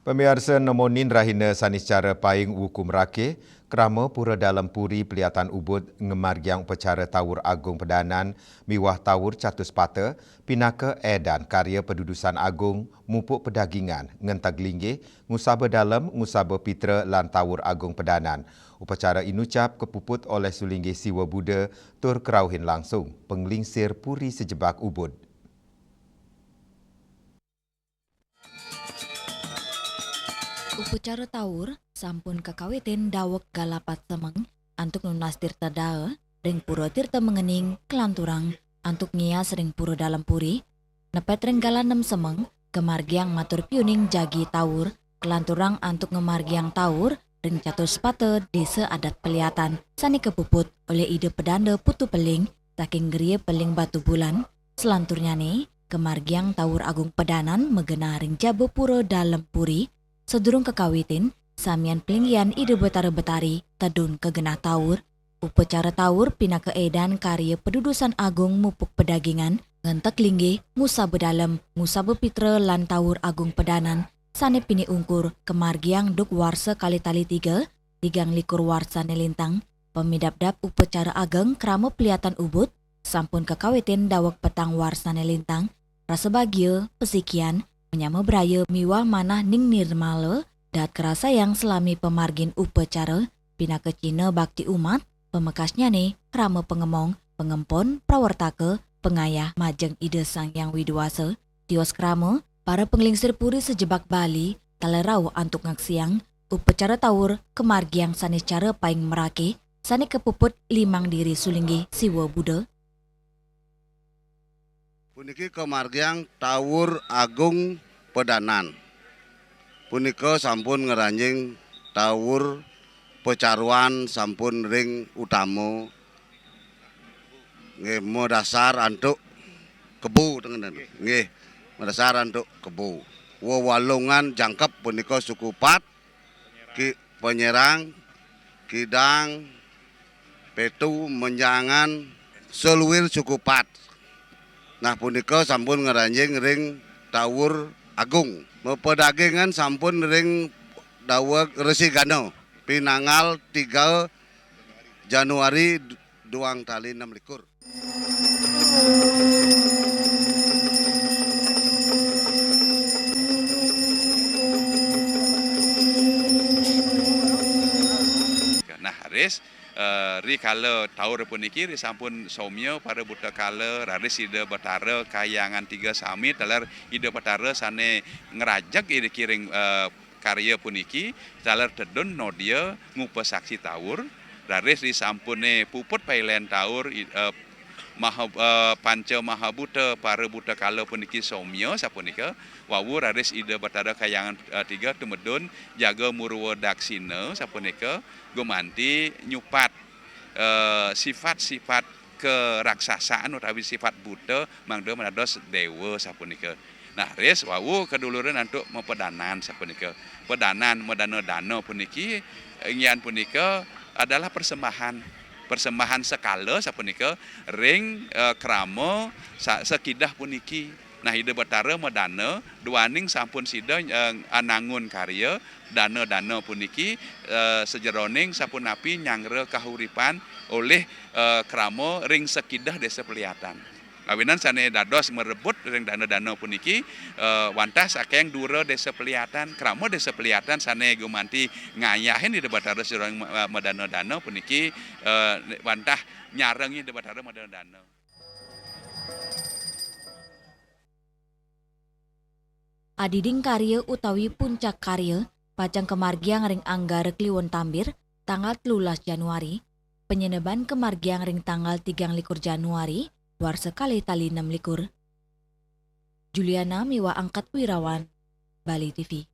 Pemirsa nemonin rahina sanis cara paing hukum rake, kerama pura dalam puri pelihatan ubud ngemargiang upacara Tawur Agung Pedanan, miwah Tawur Catus Pata, pinaka edan karya pedudusan agung, mupuk pedagingan, ngentag linggih, ngusaba dalam, ngusaba pitra lan Tawur Agung Pedanan. Upacara inucap kepuput oleh Sulinggih Siwa Buddha, tur kerauhin langsung, penglingsir puri sejebak ubud. Upacara Tawur sampun kakawitin dawek galapat semeng antuk nunas tirta dae ring pura tirta mengening kelanturang antuk ngias ring pura dalam puri nepet ring galanem semeng kemargiang matur piuning jagi Tawur kelanturang antuk ngemargiang Tawur ring catur sepate desa adat peliatan sani kepuput oleh ide pedanda putu peling saking gerie peling batu bulan selanturnya nih kemargiang Tawur Agung Pedanan megena ring jabo pura dalam puri. Sedurung kekawitin, samian pelinggian ide betara-betari, tedun kegenah Tawur. Upacara Tawur pina keedan karya pedudusan agung mupuk pedagingan, ngentek linggih, ngusa bedalem, ngusa bepitra lan Tawur Agung Pedanan, sane pini ungkur, kemargiang duk warsa kali tali tigang likur warsa nelintang, pemidap-dap upacara ageng krama pelihatan ubud, sampun kekawitin dawak petang warsa nelintang, rasa bagia, pesikian, menyama beraya miwah manah ning nirmala dat kerasa yang selami pemargin upacara pina ke Cina bakti umat pemekasnya nih krama pengemong pengempon prawartaka pengayah majeng ide sang yang widuasa tios krama para penglingsir puri sejebak Bali talerau antuk ngaksiang upacara Tawur kemargiang sanis cara paing merake sani kepuput limang diri Sulinggih Siwa Buddha. Puniki kemargiang Tawur Agung Pedanan. Punika sampun ngeranjing Tawur pecaruan sampun ring utama. Nggih modasar antuk kebu tengen. Nggih modasar antuk kebu. Wewalungan jangkep punika suku Pat, penyerang, kidang, petu, menjangan, seluwir suku Pat. Nah punika sampun ngeranjing ring Tawur Agung. Pedagingan sampun ring dawek Resi Gano. Pinanggal 3 Januari 2026. Nah, Haris ri kala Tawur puniki ri sampun somyo para buta kala raris ide batara kayangan 3 sami teler ide batara sane ngerajak ide kiring karya puniki teler tedun nodia ngupa saksi Tawur raris ri sampune puput pailen Tawur panca mahabuta para buta kala puniki somyo sapunika wawu raris ide batara kayangan 3 tumedun jaga murwa daksina sapunika gumanti nyupat sifat-sifat keraksasaan utawi sifat buta mangda menados dewa sapunika. Nah, res wawu keduluran antuk mempedanan sapunika. Pedanan medana-dana puniki ingyan punika adalah persembahan skala sapunika ring krama sekidah puniki. Nah, ide batara medana duaning sampun sida anangun karya dana-dana puniki sejeroning sampun napi nyangre kahuripan oleh krama ring sekidah desa pelihatan. Kawinan sane dados merebut ring dana-dana puniki wantah saking dura desa pelihatan krama desa pelihatan sane gumanti ngayahin ide batara sejeroning medana-dana puniki wantah nyarengi ide batara medana-dana. Adiding karya utawi puncak karya pajang kemargiang ring Anggar Kliwon Tambir tanggal 13 Januari penyeneban kemargiang ring tanggal 13 Januari war sekali tali 6 likur. Juliana Miwa Angkat Wirawan, Bali TV.